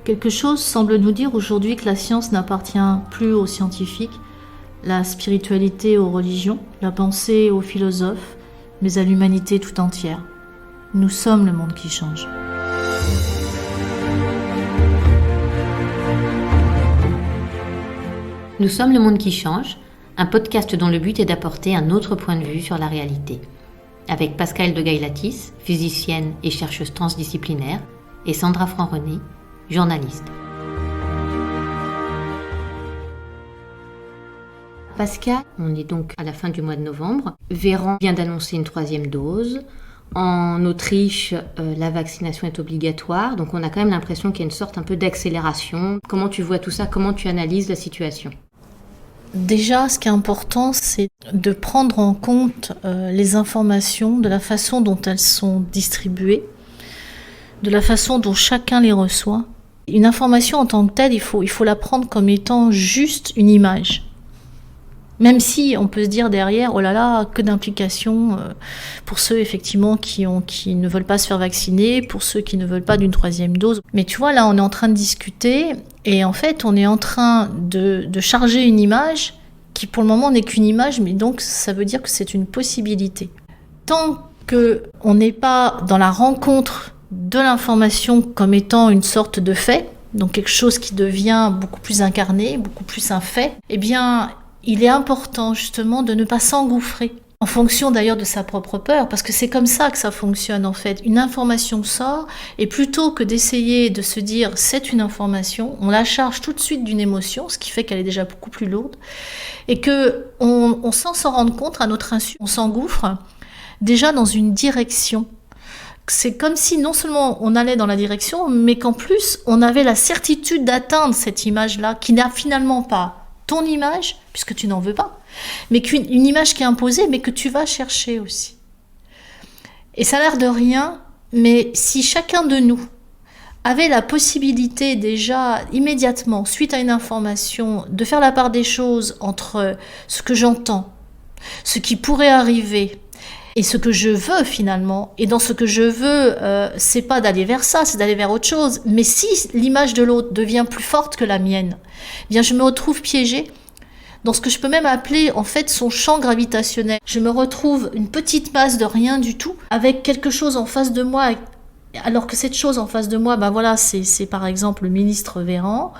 Quelque chose semble nous dire aujourd'hui que la science n'appartient plus aux scientifiques, la spiritualité aux religions, la pensée aux philosophes, mais à l'humanité tout entière. Nous sommes le monde qui change. Nous sommes le monde qui change, un podcast dont le but est d'apporter un autre point de vue sur la réalité. Avec Pascale de Gaillatis, physicienne et chercheuse transdisciplinaire, et Sandra Franc-René, journaliste. Pascal, on est donc à la fin du mois de novembre. Véran vient d'annoncer une 3e dose. En Autriche, la vaccination est obligatoire. Donc on a quand même l'impression qu'il y a une sorte un peu d'accélération. Comment tu vois tout ça? Comment tu analyses la situation? Déjà, ce qui est important, c'est de prendre en compte les informations de la façon dont elles sont distribuées, de la façon dont chacun les reçoit. Une information en tant que telle, il faut la prendre comme étant juste une image. Même si on peut se dire derrière, oh là là, que d'implications pour ceux effectivement qui ne veulent pas se faire vacciner, pour ceux qui ne veulent pas d'une 3e dose. Mais tu vois, là, on est en train de discuter et en fait, on est en train de charger une image qui pour le moment n'est qu'une image, mais donc ça veut dire que c'est une possibilité. Tant qu'on n'est pas dans la rencontre de l'information comme étant une sorte de fait, donc quelque chose qui devient beaucoup plus incarné, beaucoup plus un fait, eh bien, il est important justement de ne pas s'engouffrer, en fonction d'ailleurs de sa propre peur, parce que c'est comme ça que ça fonctionne en fait. Une information sort, et plutôt que d'essayer de se dire c'est une information, on la charge tout de suite d'une émotion, ce qui fait qu'elle est déjà beaucoup plus lourde, et qu'on sans s'en rendre compte, à notre insu, on s'engouffre déjà dans une direction. C'est comme si non seulement on allait dans la direction, mais qu'en plus on avait la certitude d'atteindre cette image-là, qui n'a finalement pas ton image, puisque tu n'en veux pas, mais une image qui est imposée, mais que tu vas chercher aussi. Et ça a l'air de rien, mais si chacun de nous avait la possibilité déjà immédiatement, suite à une information, de faire la part des choses entre ce que j'entends, ce qui pourrait arriver, et ce que je veux finalement, et dans ce que je veux, c'est pas d'aller vers ça, c'est d'aller vers autre chose. Mais si l'image de l'autre devient plus forte que la mienne, eh bien je me retrouve piégée dans ce que je peux même appeler en fait son champ gravitationnel. Je me retrouve une petite masse de rien du tout, avec quelque chose en face de moi, alors que cette chose en face de moi, ben voilà, c'est par exemple le ministre Véran,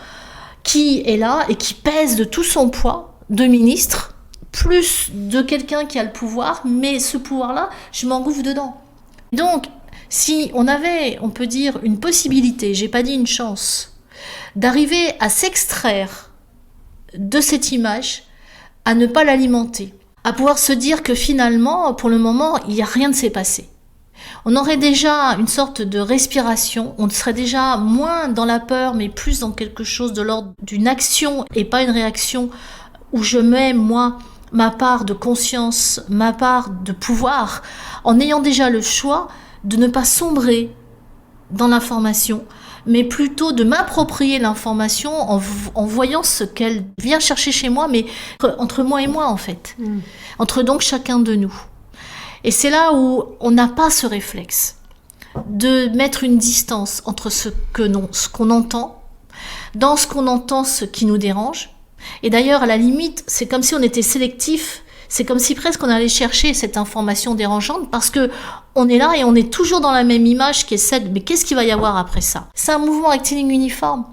qui est là et qui pèse de tout son poids de ministre, plus de quelqu'un qui a le pouvoir, mais ce pouvoir-là, je m'engouffre dedans. Donc, si on avait, on peut dire, une possibilité, j'ai pas dit une chance, d'arriver à s'extraire de cette image, à ne pas l'alimenter, à pouvoir se dire que finalement, pour le moment, il n'y a rien de s'est passé. On aurait déjà une sorte de respiration, on serait déjà moins dans la peur, mais plus dans quelque chose de l'ordre d'une action et pas une réaction où je mets, moi, ma part de conscience, ma part de pouvoir, en ayant déjà le choix de ne pas sombrer dans l'information, mais plutôt de m'approprier l'information en voyant ce qu'elle vient chercher chez moi, mais entre moi et moi en fait, entre donc chacun de nous. Et c'est là où on n'a pas ce réflexe de mettre une distance entre ce qu'on entend, dans ce qu'on entend, ce qui nous dérange. Et d'ailleurs, à la limite, c'est comme si on était sélectif, c'est comme si presque on allait chercher cette information dérangeante parce que on est là et on est toujours dans la même image qui est celle, mais qu'est-ce qu'il va y avoir après ça? C'est un mouvement rectiligne uniforme.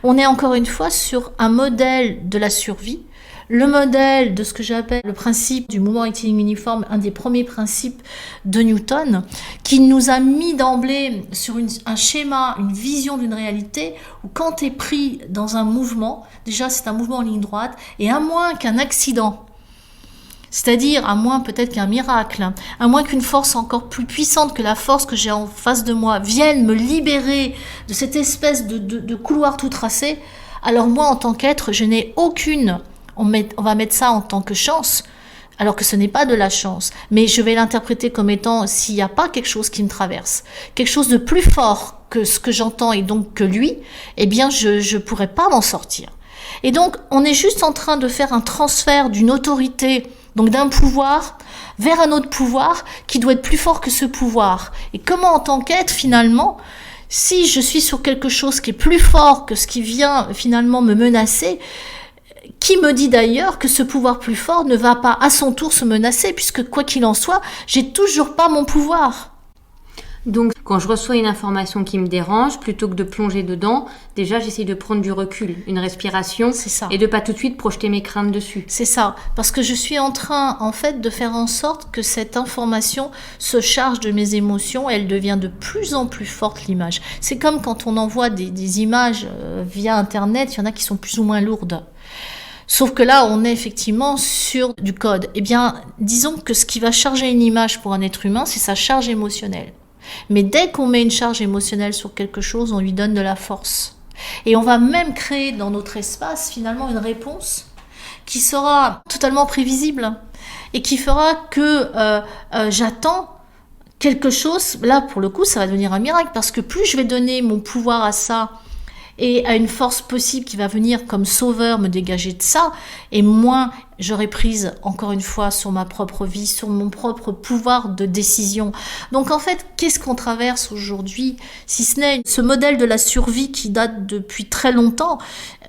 On est encore une fois sur un modèle de la survie, le modèle de ce que j'appelle le principe du mouvement rectiligne uniforme, un des premiers principes de Newton, qui nous a mis d'emblée sur un schéma, une vision d'une réalité, où quand tu es pris dans un mouvement, déjà c'est un mouvement en ligne droite, et à moins qu'un accident, c'est-à-dire à moins peut-être qu'un miracle, à moins qu'une force encore plus puissante que la force que j'ai en face de moi vienne me libérer de cette espèce de couloir tout tracé, alors moi en tant qu'être, je n'ai aucune... On va mettre ça en tant que chance, alors que ce n'est pas de la chance. Mais je vais l'interpréter comme étant, s'il n'y a pas quelque chose qui me traverse, quelque chose de plus fort que ce que j'entends et donc que lui, eh bien je pourrais pas m'en sortir. Et donc, on est juste en train de faire un transfert d'une autorité, donc d'un pouvoir, vers un autre pouvoir qui doit être plus fort que ce pouvoir. Et comment en tant qu'être, finalement, Si je suis sur quelque chose qui est plus fort que ce qui vient finalement me menacer, qui me dit d'ailleurs que ce pouvoir plus fort ne va pas à son tour se menacer, puisque quoi qu'il en soit, j'ai toujours pas mon pouvoir. Donc, quand je reçois une information qui me dérange, plutôt que de plonger dedans, déjà, j'essaie de prendre du recul, une respiration, C'est ça. et de pas tout de suite projeter mes craintes dessus. C'est ça, parce que je suis en train, en fait, de faire en sorte que cette information se charge de mes émotions, et elle devient de plus en plus forte, l'image. C'est comme quand on envoie des images via Internet, il y en a qui sont plus ou moins lourdes. Sauf que là, on est effectivement sur du code. Eh bien, disons que ce qui va charger une image pour un être humain, c'est sa charge émotionnelle. Mais dès qu'on met une charge émotionnelle sur quelque chose, on lui donne de la force. Et on va même créer dans notre espace, finalement, une réponse qui sera totalement prévisible et qui fera que j'attends quelque chose. Là, pour le coup, ça va devenir un miracle parce que plus je vais donner mon pouvoir à ça et à une force possible qui va venir comme sauveur me dégager de ça, et moins j'aurai prise, encore une fois, sur ma propre vie, sur mon propre pouvoir de décision. Donc en fait, qu'est-ce qu'on traverse aujourd'hui, si ce n'est ce modèle de la survie qui date depuis très longtemps?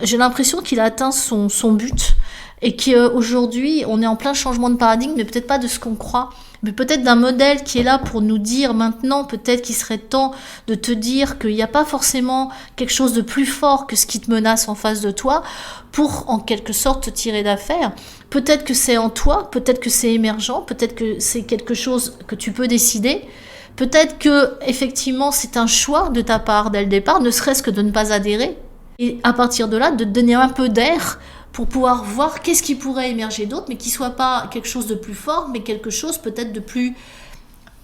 J'ai l'impression qu'il a atteint son but, et qu'aujourd'hui, on est en plein changement de paradigme, mais peut-être pas de ce qu'on croit, mais peut-être d'un modèle qui est là pour nous dire maintenant, peut-être qu'il serait temps de te dire qu'il n'y a pas forcément quelque chose de plus fort que ce qui te menace en face de toi pour en quelque sorte te tirer d'affaire. Peut-être que c'est en toi, peut-être que c'est émergent, peut-être que c'est quelque chose que tu peux décider. Peut-être que effectivement c'est un choix de ta part dès le départ, ne serait-ce que de ne pas adhérer. Et à partir de là, de te donner un peu d'air pour pouvoir voir qu'est-ce qui pourrait émerger d'autre, mais qui soit pas quelque chose de plus fort, mais quelque chose peut-être de plus,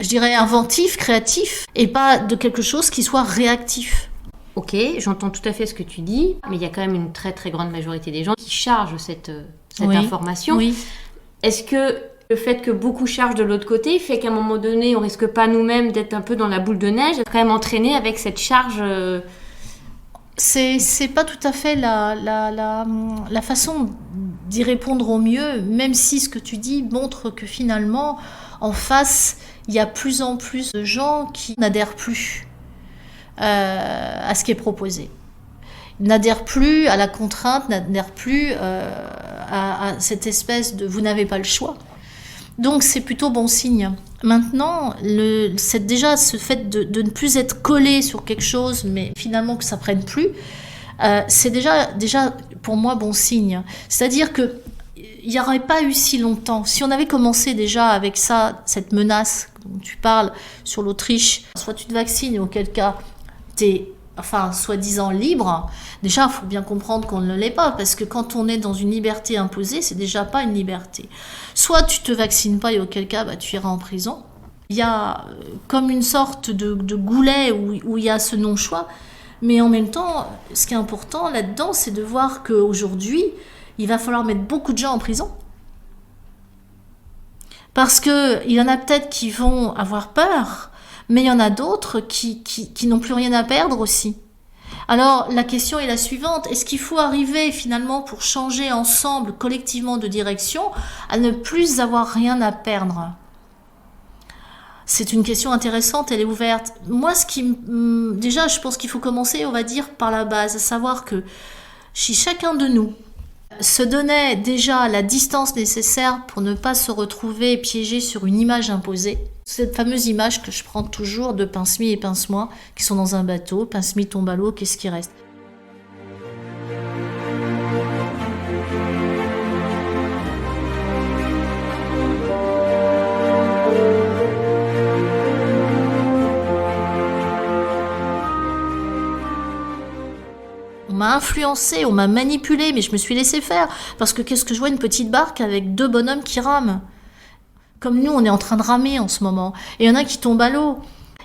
je dirais, inventif, créatif, et pas de quelque chose qui soit réactif. Ok, j'entends tout à fait ce que tu dis, mais il y a quand même une très très grande majorité des gens qui chargent cette Oui, information. oui. Est-ce que le fait que beaucoup chargent de l'autre côté fait qu'à un moment donné, on risque pas nous-mêmes d'être un peu dans la boule de neige, d'être quand même entraîné avec cette charge C'est pas tout à fait la façon d'y répondre au mieux, même si ce que tu dis montre que finalement, en face, il y a plus en plus de gens qui n'adhèrent plus à ce qui est proposé. N'adhèrent plus à la contrainte, n'adhèrent plus à cette espèce de « vous n'avez pas le choix ». Donc c'est plutôt bon signe. Maintenant, c'est déjà ce fait de ne plus être collé sur quelque chose, mais finalement que ça prenne plus, c'est déjà pour moi bon signe. C'est-à-dire que il n'y aurait pas eu si longtemps, si on avait commencé déjà avec ça, cette menace dont tu parles sur l'Autriche, soit tu te vaccines, auquel cas t'es soi-disant libre, déjà, il faut bien comprendre qu'on ne l'est pas, parce que quand on est dans une liberté imposée, c'est déjà pas une liberté. Soit tu te vaccines pas, et auquel cas, tu iras en prison. Il y a comme une sorte de goulet où il y a ce non-choix, mais en même temps, ce qui est important là-dedans, c'est de voir qu'aujourd'hui, il va falloir mettre beaucoup de gens en prison. Parce qu'il y en a peut-être qui vont avoir peur, mais il y en a d'autres qui n'ont plus rien à perdre aussi. Alors la question est la suivante, est-ce qu'il faut arriver finalement pour changer ensemble, collectivement de direction, à ne plus avoir rien à perdre? C'est une question intéressante, elle est ouverte. Moi, déjà, je pense qu'il faut commencer, on va dire, par la base, à savoir que si chacun de nous se donnait déjà la distance nécessaire pour ne pas se retrouver piégé sur une image imposée, cette fameuse image que je prends toujours de Pince-Mi et Pince-Moi qui sont dans un bateau, Pince-Mi tombe à l'eau, qu'est-ce qui reste? On m'a influencé, on m'a manipulé, mais je me suis laissé faire. Parce que qu'est-ce que je vois, une petite barque avec deux bonhommes qui rament. Comme nous, on est en train de ramer en ce moment. Et il y en a qui tombent à l'eau.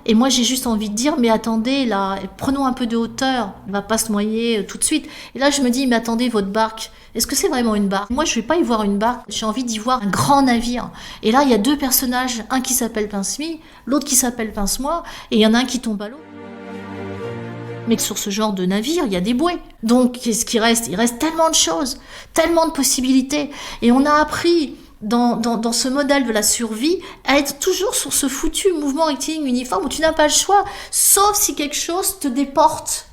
Et moi, j'ai juste envie de dire, mais attendez, là, prenons un peu de hauteur. On va pas se noyer tout de suite. Et là, je me dis, mais attendez, votre barque, est-ce que c'est vraiment une barque? Moi, je vais pas y voir une barque. J'ai envie d'y voir un grand navire. Et là, il y a deux personnages, un qui s'appelle Pince-Mi, l'autre qui s'appelle Pince-Moi, et il y en a un qui tombe à l'eau. Mais sur ce genre de navire, il y a des bouées. Donc, qu'est-ce qui reste? Il reste tellement de choses, tellement de possibilités. Et on a appris dans ce modèle de la survie, à être toujours sur ce foutu mouvement rectiligne uniforme où tu n'as pas le choix, sauf si quelque chose te déporte.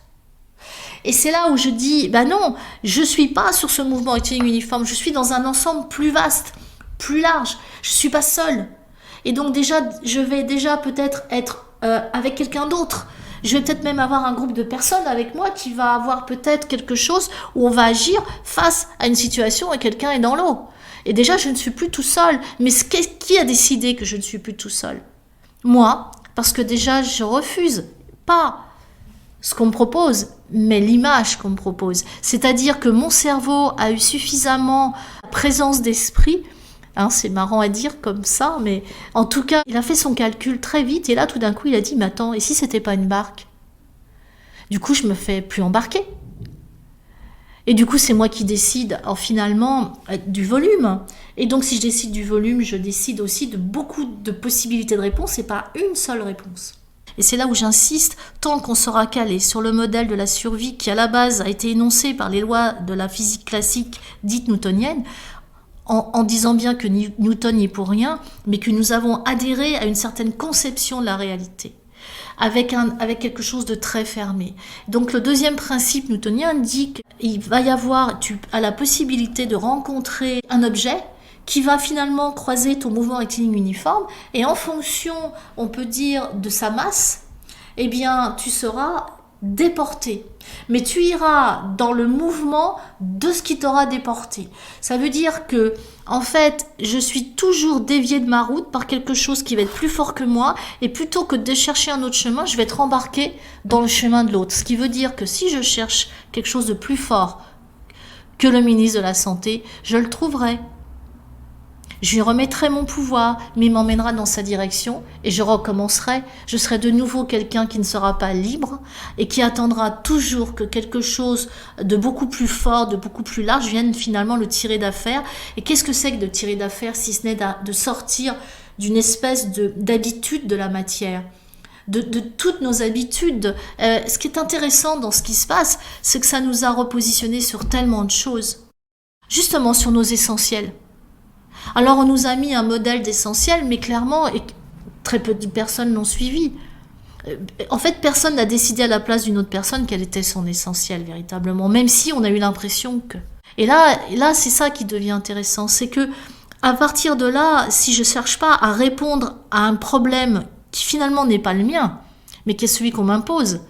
Et c'est là où je dis, non, je suis pas sur ce mouvement rectiligne uniforme, je suis dans un ensemble plus vaste, plus large, je suis pas seule. Et donc déjà, je vais déjà peut-être être avec quelqu'un d'autre. Je vais peut-être même avoir un groupe de personnes avec moi qui va avoir peut-être quelque chose où on va agir face à une situation et quelqu'un est dans l'eau. Et déjà, je ne suis plus tout seul. Mais qui a décidé que je ne suis plus tout seul ? Moi, parce que déjà, je refuse pas ce qu'on me propose, mais l'image qu'on me propose. C'est-à-dire que mon cerveau a eu suffisamment de présence d'esprit. C'est marrant à dire comme ça, mais en tout cas, il a fait son calcul très vite et là, tout d'un coup, il a dit « Mais attends, et si c'était pas une barque ?» Du coup, je me fais plus embarquer. Et du coup, c'est moi qui décide, finalement, du volume. Et donc, si je décide du volume, je décide aussi de beaucoup de possibilités de réponse et pas une seule réponse. Et c'est là où j'insiste, tant qu'on sera calé sur le modèle de la survie qui, à la base, a été énoncé par les lois de la physique classique dite newtonienne, en disant bien que Newton n'y est pour rien, mais que nous avons adhéré à une certaine conception de la réalité, avec quelque chose de très fermé. Donc le deuxième principe newtonien dit qu'il va y avoir, tu as la possibilité de rencontrer un objet qui va finalement croiser ton mouvement rectiligne uniforme, et en fonction, on peut dire, de sa masse, eh bien, tu seras déporté. Mais tu iras dans le mouvement de ce qui t'aura déporté. Ça veut dire que, en fait, je suis toujours déviée de ma route par quelque chose qui va être plus fort que moi, et plutôt que de chercher un autre chemin, je vais être embarquée dans le chemin de l'autre. Ce qui veut dire que si je cherche quelque chose de plus fort que le ministre de la Santé, je le trouverai. Je lui remettrai mon pouvoir, mais il m'emmènera dans sa direction et je recommencerai. Je serai de nouveau quelqu'un qui ne sera pas libre et qui attendra toujours que quelque chose de beaucoup plus fort, de beaucoup plus large vienne finalement le tirer d'affaire. Et qu'est-ce que c'est que de tirer d'affaire si ce n'est de sortir d'une espèce d'habitude de la matière ? De toutes nos habitudes. Ce qui est intéressant dans ce qui se passe, c'est que ça nous a repositionnés sur tellement de choses. Justement sur nos essentiels. Alors on nous a mis un modèle d'essentiel, mais clairement, et très peu de personnes l'ont suivi. En fait, personne n'a décidé à la place d'une autre personne quel était son essentiel véritablement, même si on a eu l'impression que... Et là, c'est ça qui devient intéressant, c'est que à partir de là, si je ne cherche pas à répondre à un problème qui finalement n'est pas le mien, mais qui est celui qu'on m'impose,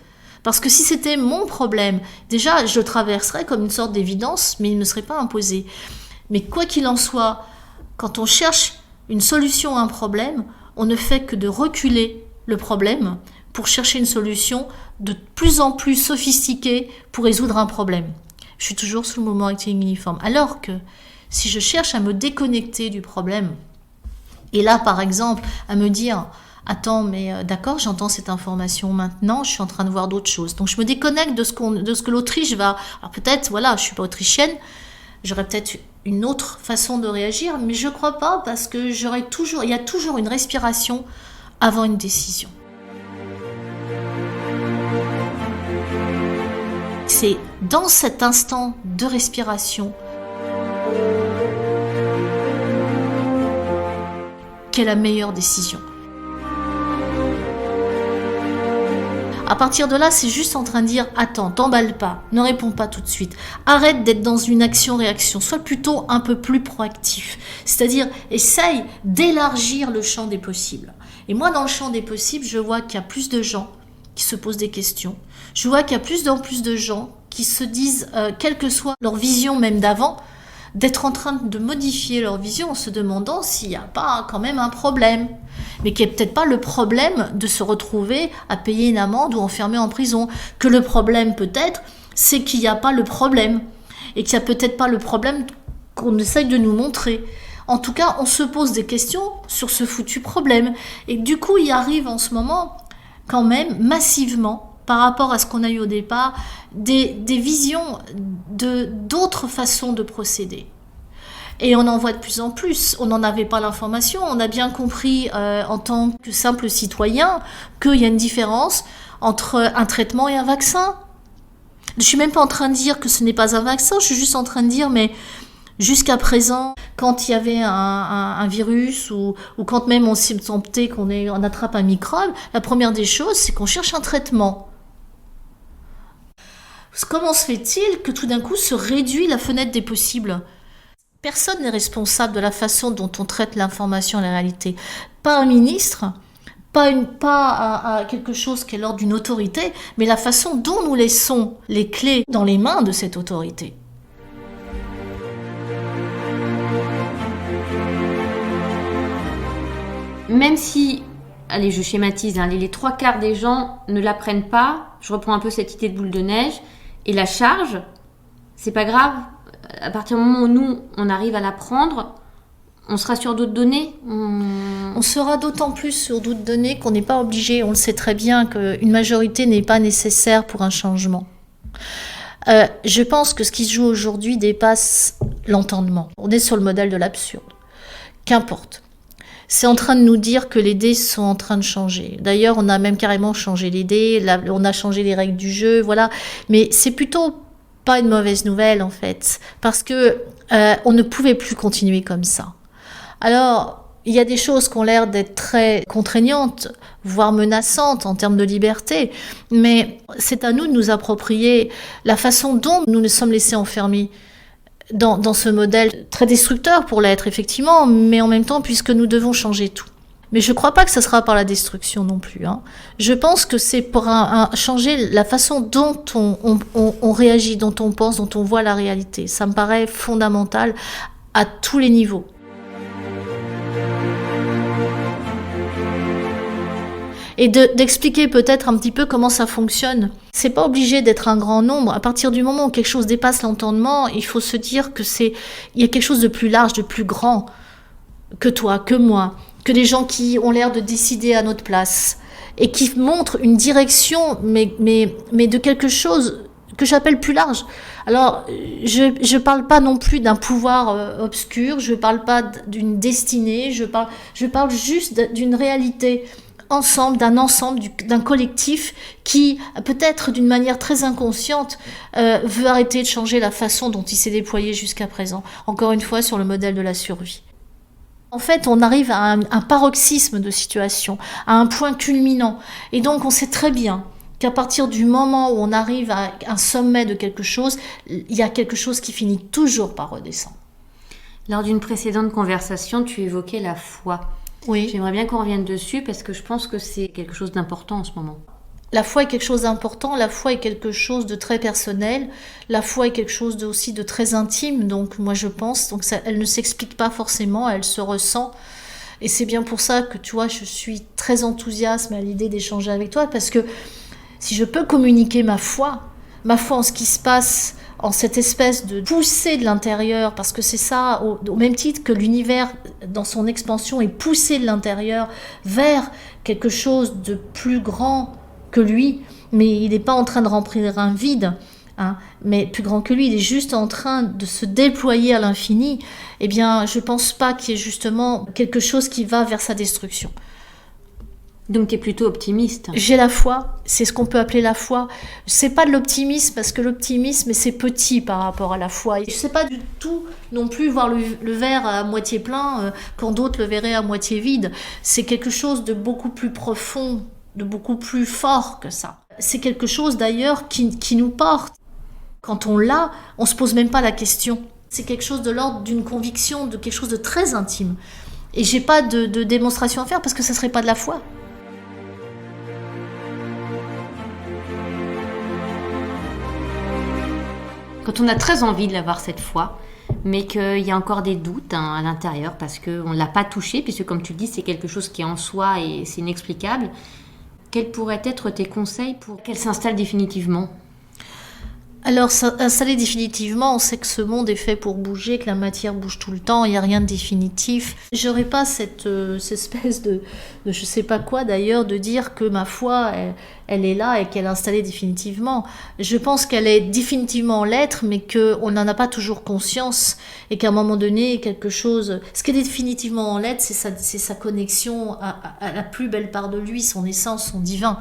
parce que si c'était mon problème, déjà je le traverserais comme une sorte d'évidence, mais il ne me serait pas imposé. Mais quoi qu'il en soit, quand on cherche une solution à un problème, on ne fait que de reculer le problème pour chercher une solution de plus en plus sophistiquée pour résoudre un problème. Je suis toujours sous le mouvement rectiligne uniforme. Alors que si je cherche à me déconnecter du problème, et là par exemple à me dire « Attends, mais d'accord, j'entends cette information maintenant, je suis en train de voir d'autres choses. » Donc je me déconnecte de ce que l'Autriche va... Alors peut-être, voilà, je ne suis pas autrichienne, j'aurais peut-être une autre façon de réagir, mais je ne crois pas parce que il y a toujours une respiration avant une décision. C'est dans cet instant de respiration qu'est la meilleure décision. À partir de là, c'est juste en train de dire « Attends, t'emballe pas, ne réponds pas tout de suite. Arrête d'être dans une action-réaction, sois plutôt un peu plus proactif. » C'est-à-dire, essaye d'élargir le champ des possibles. Et moi, dans le champ des possibles, je vois qu'il y a plus de gens qui se posent des questions. Je vois qu'il y a plus en plus de gens qui se disent, quelle que soit leur vision même d'avant, d'être en train de modifier leur vision en se demandant s'il n'y a pas quand même un problème. Mais qui n'est peut-être pas le problème de se retrouver à payer une amende ou enfermé en prison. Que le problème peut-être, c'est qu'il n'y a pas le problème. Et qu'il n'y a peut-être pas le problème qu'on essaye de nous montrer. En tout cas, on se pose des questions sur ce foutu problème. Et du coup, il arrive en ce moment, quand même, massivement, par rapport à ce qu'on a eu au départ, des visions d'autres façons de procéder. Et on en voit de plus en plus. On n'en avait pas l'information. On a bien compris en tant que simple citoyen qu'il y a une différence entre un traitement et un vaccin. Je ne suis même pas en train de dire que ce n'est pas un vaccin. Je suis juste en train de dire, mais jusqu'à présent, quand il y avait un virus ou quand même on sentait on attrape un microbe, la première des choses, c'est qu'on cherche un traitement. Comment se fait-il que tout d'un coup se réduit la fenêtre des possibles ? Personne n'est responsable de la façon dont on traite l'information et la réalité. Pas un ministre, pas quelque chose qui est l'ordre d'une autorité, mais la façon dont nous laissons les clés dans les mains de cette autorité. Même si, allez, je schématise, hein, les 3/4 des gens ne l'apprennent pas, je reprends un peu cette idée de boule de neige, et la charge, c'est pas grave, à partir du moment où nous, on arrive à l'apprendre, on sera sur d'autres données. On sera d'autant plus sur d'autres données qu'on n'est pas obligé, on le sait très bien, qu'une majorité n'est pas nécessaire pour un changement. Je pense que ce qui se joue aujourd'hui dépasse l'entendement. On est sur le modèle de l'absurde. Qu'importe. C'est en train de nous dire que les dés sont en train de changer. D'ailleurs, on a même carrément changé les dés, on a changé les règles du jeu, voilà. Mais c'est plutôt pas une mauvaise nouvelle, en fait, parce que on ne pouvait plus continuer comme ça. Alors, il y a des choses qui ont l'air d'être très contraignantes, voire menaçantes en termes de liberté, mais c'est à nous de nous approprier la façon dont nous nous sommes laissés enfermer dans ce modèle très destructeur pour l'être, effectivement, mais en même temps, puisque nous devons changer tout. Mais je ne crois pas que ce sera par la destruction non plus. Hein. Je pense que c'est pour changer la façon dont on réagit, dont on pense, dont on voit la réalité. Ça me paraît fondamental à tous les niveaux. Et d'expliquer peut-être un petit peu comment ça fonctionne. C'est pas obligé d'être un grand nombre. À partir du moment où quelque chose dépasse l'entendement, il faut se dire que il y a quelque chose de plus large, de plus grand que toi, que moi, que des gens qui ont l'air de décider à notre place et qui montrent une direction, mais de quelque chose que j'appelle plus large. Alors, je parle pas non plus d'un pouvoir obscur, je parle pas d'une destinée, je parle juste d'une réalité ensemble, d'un collectif qui, peut-être d'une manière très inconsciente, veut arrêter de changer la façon dont il s'est déployé jusqu'à présent. Encore une fois, sur le modèle de la survie. En fait, on arrive à un paroxysme de situation, à un point culminant. Et donc, on sait très bien qu'à partir du moment où on arrive à un sommet de quelque chose, il y a quelque chose qui finit toujours par redescendre. Lors d'une précédente conversation, tu évoquais la foi. Oui. J'aimerais bien qu'on revienne dessus parce que je pense que c'est quelque chose d'important en ce moment. La foi est quelque chose d'important, la foi est quelque chose de très personnel, la foi est quelque chose aussi de très intime, donc moi je pense, donc elle ne s'explique pas forcément, elle se ressent. Et c'est bien pour ça que, tu vois, je suis très enthousiaste à l'idée d'échanger avec toi, parce que si je peux communiquer ma foi en ce qui se passe, en cette espèce de poussée de l'intérieur, parce que c'est ça, au même titre que l'univers, dans son expansion, est poussé de l'intérieur vers quelque chose de plus grand que lui, mais il n'est pas en train de remplir un vide, hein, mais plus grand que lui, il est juste en train de se déployer à l'infini. Eh bien, je ne pense pas qu'il y ait justement quelque chose qui va vers sa destruction. Donc tu es plutôt optimiste. J'ai la foi, c'est ce qu'on peut appeler la foi. C'est pas de l'optimisme, parce que l'optimisme, c'est petit par rapport à la foi. Je sais pas du tout non plus voir le verre à moitié plein quand d'autres le verraient à moitié vide. C'est quelque chose de beaucoup plus profond, de beaucoup plus fort que ça. C'est quelque chose d'ailleurs qui nous porte. Quand on l'a, on se pose même pas la question. C'est quelque chose de l'ordre d'une conviction, de quelque chose de très intime. Et j'ai pas de démonstration à faire parce que ça serait pas de la foi. Quand on a très envie de l'avoir cette foi, mais qu'il y a encore des doutes à l'intérieur parce qu'on ne l'a pas touché, puisque comme tu le dis, c'est quelque chose qui est en soi et c'est inexplicable, quels pourraient être tes conseils pour qu'elle s'installe définitivement ? Alors, installer définitivement, on sait que ce monde est fait pour bouger, que la matière bouge tout le temps, il n'y a rien de définitif. J'aurais pas cette espèce de je sais pas quoi d'ailleurs, de dire que ma foi, elle est là et qu'elle est installée définitivement. Je pense qu'elle est définitivement en l'être, mais qu'on n'en a pas toujours conscience et qu'à un moment donné, quelque chose... Ce qui est définitivement en l'être, c'est sa connexion à la plus belle part de lui, son essence, son divin.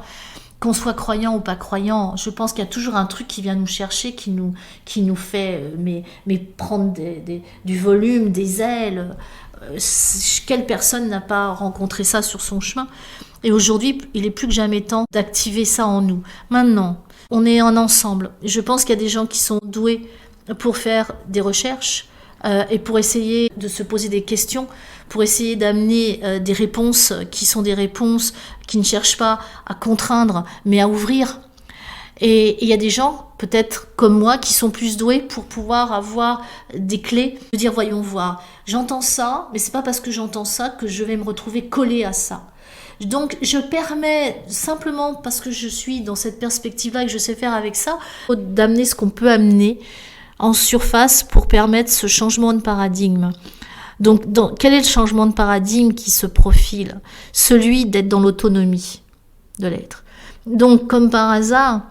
qu'on soit croyant ou pas croyant, je pense qu'il y a toujours un truc qui vient nous chercher, qui nous fait mais prendre du volume, des ailes. Quelle personne n'a pas rencontré ça sur son chemin? Et aujourd'hui, il est plus que jamais temps d'activer ça en nous. Maintenant, on est en ensemble. Je pense qu'il y a des gens qui sont doués pour faire des recherches et pour essayer de se poser des questions, pour essayer d'amener des réponses qui sont des réponses qui ne cherchent pas à contraindre, mais à ouvrir. Et il y a des gens, peut-être comme moi, qui sont plus doués pour pouvoir avoir des clés, de dire voyons voir, j'entends ça, mais c'est pas parce que j'entends ça que je vais me retrouver collée à ça. Donc je permets, simplement parce que je suis dans cette perspective-là et que je sais faire avec ça, d'amener ce qu'on peut amener en surface pour permettre ce changement de paradigme. Donc quel est le changement de paradigme qui se profile? Celui d'être dans l'autonomie de l'être. Donc comme par hasard,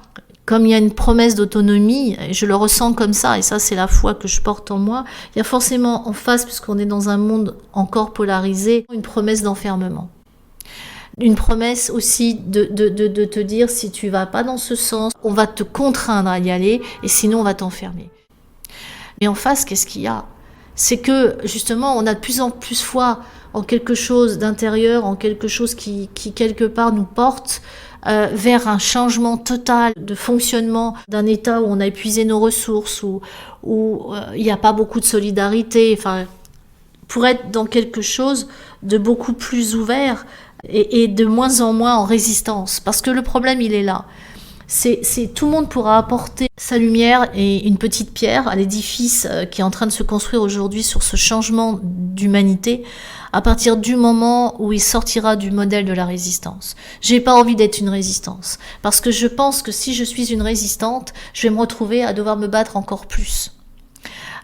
comme il y a une promesse d'autonomie, et je le ressens comme ça, et ça c'est la foi que je porte en moi, il y a forcément en face, puisqu'on est dans un monde encore polarisé, une promesse d'enfermement. Une promesse aussi de te dire, si tu vas pas dans ce sens, on va te contraindre à y aller, et sinon on va t'enfermer. Mais en face, qu'est-ce qu'il y a? C'est que justement, on a de plus en plus foi en quelque chose d'intérieur, en quelque chose qui quelque part nous porte vers un changement total de fonctionnement d'un état où on a épuisé nos ressources, où il n'y a pas beaucoup de solidarité, enfin, pour être dans quelque chose de beaucoup plus ouvert et de moins en moins en résistance. Parce que le problème, il est là. C'est tout le monde pourra apporter sa lumière et une petite pierre à l'édifice qui est en train de se construire aujourd'hui sur ce changement d'humanité à partir du moment où il sortira du modèle de la résistance. J'ai pas envie d'être une résistance parce que je pense que si je suis une résistante, je vais me retrouver à devoir me battre encore plus,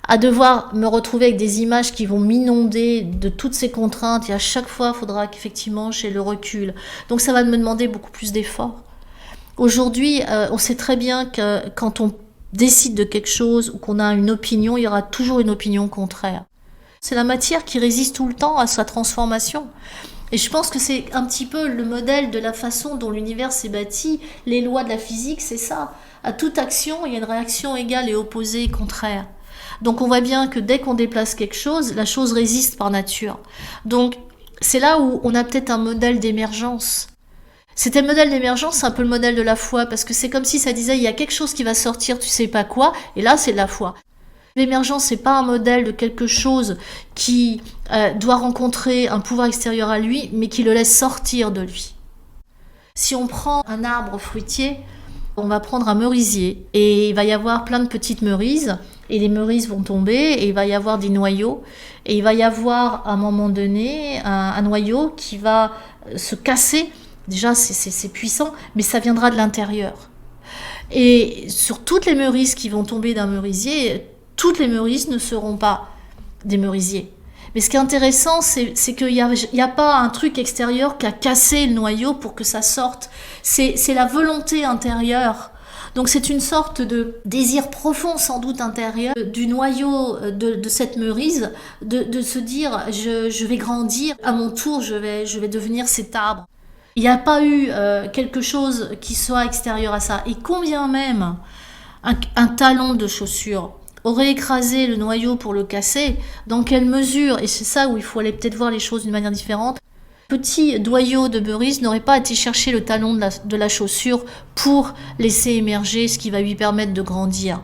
à devoir me retrouver avec des images qui vont m'inonder de toutes ces contraintes et à chaque fois, il faudra qu'effectivement j'ai le recul. Donc ça va me demander beaucoup plus d'efforts. Aujourd'hui, on sait très bien que quand on décide de quelque chose ou qu'on a une opinion, il y aura toujours une opinion contraire. C'est la matière qui résiste tout le temps à sa transformation. Et je pense que c'est un petit peu le modèle de la façon dont l'univers s'est bâti. Les lois de la physique, c'est ça. À toute action, il y a une réaction égale et opposée et contraire. Donc on voit bien que dès qu'on déplace quelque chose, la chose résiste par nature. Donc c'est là où on a peut-être un modèle d'émergence. C'était le modèle d'émergence, c'est un peu le modèle de la foi, parce que c'est comme si ça disait il y a quelque chose qui va sortir, tu sais pas quoi, et là c'est de la foi. L'émergence, c'est pas un modèle de quelque chose qui doit rencontrer un pouvoir extérieur à lui, mais qui le laisse sortir de lui. Si on prend un arbre fruitier, on va prendre un merisier, et il va y avoir plein de petites merises, et les merises vont tomber, et il va y avoir des noyaux, et il va y avoir à un moment donné un noyau qui va se casser. Déjà, c'est puissant, mais ça viendra de l'intérieur. Et sur toutes les merises qui vont tomber d'un merisier, toutes les merises ne seront pas des merisiers. Mais ce qui est intéressant, c'est qu'il n'y a pas un truc extérieur qui a cassé le noyau pour que ça sorte. C'est la volonté intérieure. Donc c'est une sorte de désir profond, sans doute intérieur, du noyau de cette merise, de se dire je vais grandir, à mon tour je vais devenir cet arbre. Il n'y a pas eu quelque chose qui soit extérieur à ça. Et combien même un talon de chaussure aurait écrasé le noyau pour le casser, dans quelle mesure, et c'est ça où il faut aller peut-être voir les choses d'une manière différente, petit doyau de merise n'aurait pas été chercher le talon de la chaussure pour laisser émerger ce qui va lui permettre de grandir.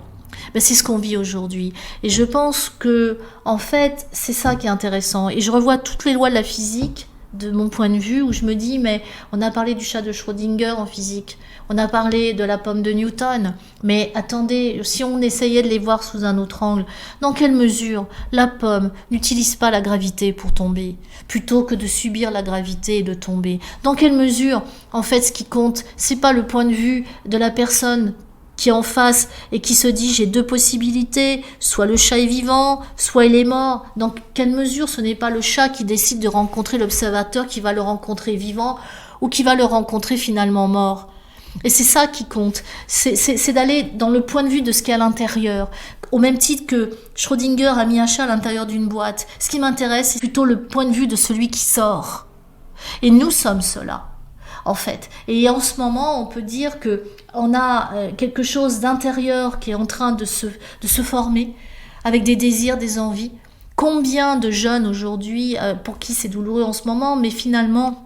Ben, c'est ce qu'on vit aujourd'hui. Et je pense que, en fait, c'est ça qui est intéressant. Et je revois toutes les lois de la physique, de mon point de vue, où je me dis, mais on a parlé du chat de Schrödinger en physique, on a parlé de la pomme de Newton, mais attendez, si on essayait de les voir sous un autre angle, dans quelle mesure la pomme n'utilise pas la gravité pour tomber, plutôt que de subir la gravité et de tomber? Dans quelle mesure, en fait, ce qui compte, c'est pas le point de vue de la personne qui est en face et qui se dit j'ai deux possibilités, soit le chat est vivant, soit il est mort. Dans quelle mesure ce n'est pas le chat qui décide de rencontrer l'observateur qui va le rencontrer vivant ou qui va le rencontrer finalement mort? Et c'est ça qui compte, c'est d'aller dans le point de vue de ce qu'il y a à l'intérieur. Au même titre que Schrödinger a mis un chat à l'intérieur d'une boîte. Ce qui m'intéresse, c'est plutôt le point de vue de celui qui sort. Et nous sommes cela. en fait. Et en ce moment, on peut dire que on a quelque chose d'intérieur qui est en train de se former, avec des désirs, des envies. Combien de jeunes aujourd'hui, pour qui c'est douloureux en ce moment, mais finalement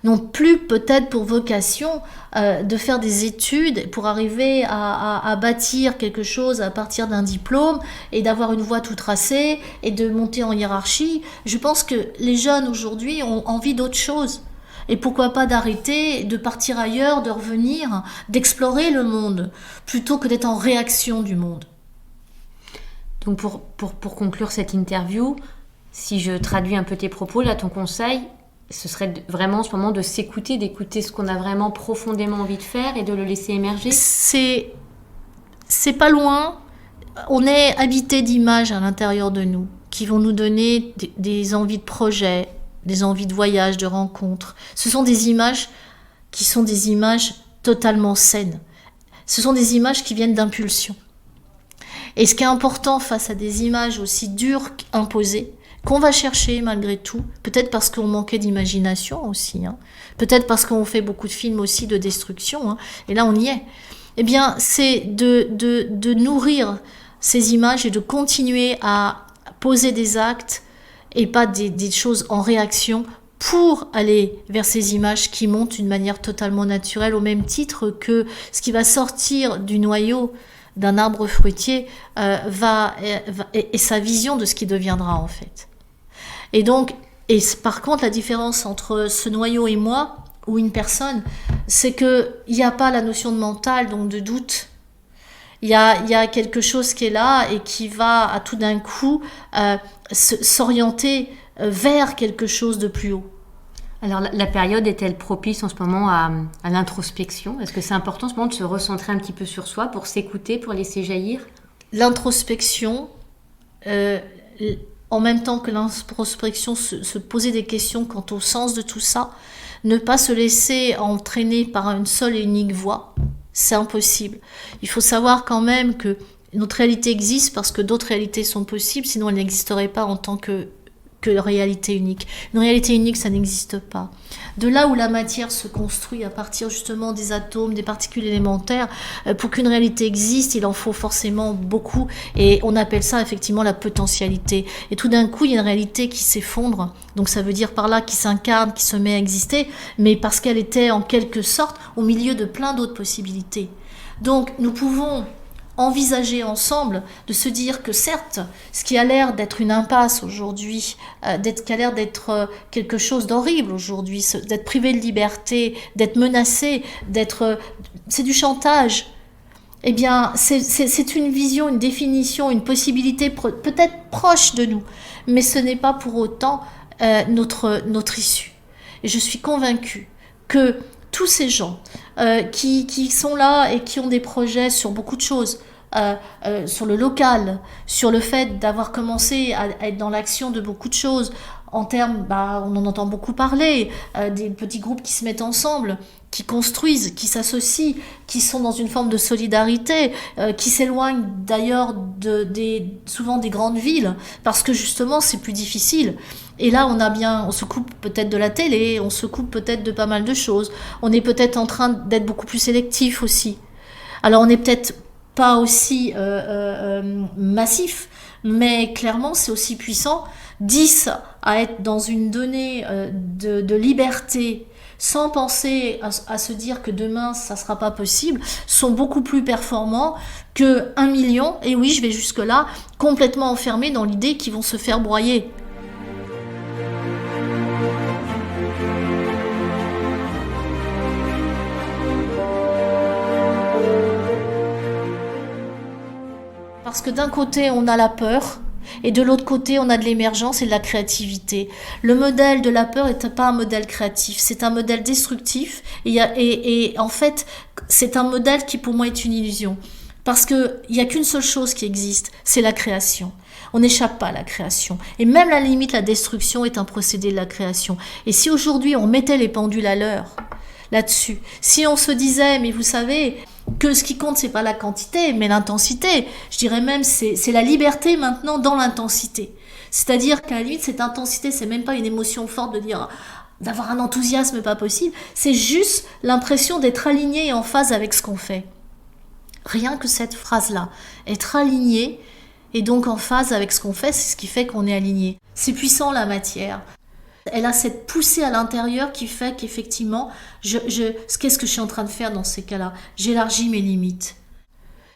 n'ont plus peut-être pour vocation de faire des études pour arriver à bâtir quelque chose à partir d'un diplôme et d'avoir une voie tout tracée et de monter en hiérarchie. Je pense que les jeunes aujourd'hui ont envie d'autre chose. Et pourquoi pas d'arrêter, de partir ailleurs, de revenir, d'explorer le monde, plutôt que d'être en réaction du monde. Donc pour conclure cette interview, si je traduis un peu tes propos, là, ton conseil, ce serait vraiment en ce moment de s'écouter, d'écouter ce qu'on a vraiment profondément envie de faire et de le laisser émerger. C'est pas loin. On est habité d'images à l'intérieur de nous qui vont nous donner des envies de projet, des envies de voyage, de rencontres. Ce sont des images qui sont des images totalement saines. Ce sont des images qui viennent d'impulsion. Et ce qui est important face à des images aussi dures, imposées, qu'on va chercher malgré tout, peut-être parce qu'on manquait d'imagination aussi, peut-être parce qu'on fait beaucoup de films aussi de destruction, et là on y est, eh bien c'est de nourrir ces images et de continuer à poser des actes et pas des choses en réaction pour aller vers ces images qui montent d'une manière totalement naturelle, au même titre que ce qui va sortir du noyau d'un arbre fruitier et sa vision de ce qui deviendra en fait. Et donc, par contre, la différence entre ce noyau et moi, ou une personne, c'est qu'il n'y a pas la notion de mental, donc de doute. Il y a quelque chose qui est là et qui va à tout d'un coup s'orienter vers quelque chose de plus haut. Alors, la période est-elle propice en ce moment à l'introspection ? Est-ce que c'est important en ce moment de se recentrer un petit peu sur soi pour s'écouter, pour laisser jaillir ? L'introspection, en même temps que l'introspection, se poser des questions quant au sens de tout ça, ne pas se laisser entraîner par une seule et unique voie, c'est impossible. Il faut savoir quand même que notre réalité existe parce que d'autres réalités sont possibles, sinon elle n'existerait pas en tant que réalité unique. Une réalité unique, ça n'existe pas. De là où la matière se construit à partir justement des atomes, des particules élémentaires, pour qu'une réalité existe, il en faut forcément beaucoup, et on appelle ça effectivement la potentialité. Et tout d'un coup, il y a une réalité qui s'effondre, donc ça veut dire par là qui s'incarne, qui se met à exister, mais parce qu'elle était en quelque sorte au milieu de plein d'autres possibilités. Donc nous pouvons envisager ensemble de se dire que certes, ce qui a l'air d'être une impasse aujourd'hui, qui a l'air d'être quelque chose d'horrible aujourd'hui, d'être privé de liberté, d'être menacé, c'est du chantage. Eh bien, c'est une vision, une définition, une possibilité peut-être proche de nous, mais ce n'est pas pour autant notre issue. Et je suis convaincue que tous ces gens qui sont là et qui ont des projets sur beaucoup de choses, sur le local, sur le fait d'avoir commencé à être dans l'action de beaucoup de choses, en termes, on en entend beaucoup parler, des petits groupes qui se mettent ensemble, qui construisent, qui s'associent, qui sont dans une forme de solidarité, qui s'éloignent d'ailleurs souvent des grandes villes, parce que justement c'est plus difficile. Et là on se coupe peut-être de la télé, on se coupe peut-être de pas mal de choses, on est peut-être en train d'être beaucoup plus sélectif aussi. Alors on n'est peut-être pas aussi massif, mais clairement c'est aussi puissant. 10 à être dans une donnée de liberté, sans penser à se dire que demain ça sera pas possible, sont beaucoup plus performants que 1 million, et oui je vais jusque là, complètement enfermés dans l'idée qu'ils vont se faire broyer. Parce que d'un côté on a la peur, et de l'autre côté, on a de l'émergence et de la créativité. Le modèle de la peur n'est pas un modèle créatif, c'est un modèle destructif. Et en fait, c'est un modèle qui pour moi est une illusion. Parce qu'il n'y a qu'une seule chose qui existe, c'est la création. On n'échappe pas à la création. Et même à la limite, la destruction est un procédé de la création. Et si aujourd'hui on mettait les pendules à l'heure là-dessus, si on se disait, mais vous savez, que ce qui compte, c'est pas la quantité, mais l'intensité. Je dirais même, c'est la liberté maintenant dans l'intensité. C'est-à-dire qu'à la limite, cette intensité, c'est même pas une émotion forte de dire d'avoir un enthousiasme pas possible. C'est juste l'impression d'être aligné et en phase avec ce qu'on fait. Rien que cette phrase-là, être aligné et donc en phase avec ce qu'on fait, c'est ce qui fait qu'on est aligné. C'est puissant la matière. Elle a cette poussée à l'intérieur qui fait qu'effectivement, qu'est-ce que je suis en train de faire dans ces cas-là? J'élargis mes limites.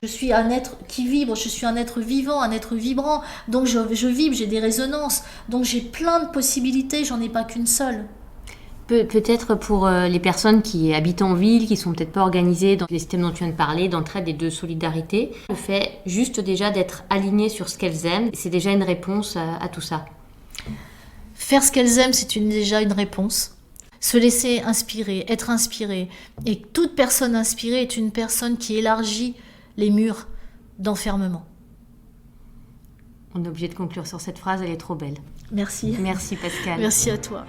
Je suis un être qui vibre, je suis un être vivant, un être vibrant, donc je vibre, j'ai des résonances, donc j'ai plein de possibilités, j'en ai pas qu'une seule. Peut-être pour les personnes qui habitent en ville, qui sont peut-être pas organisées dans les systèmes dont tu viens de parler, d'entraide et de solidarité, le fait juste déjà d'être alignées sur ce qu'elles aiment, c'est déjà une réponse à tout ça. Faire ce qu'elles aiment, c'est déjà une réponse. Se laisser inspirer, être inspiré. Et toute personne inspirée est une personne qui élargit les murs d'enfermement. On est obligé de conclure sur cette phrase, elle est trop belle. Merci. Merci Pascale. Merci à toi.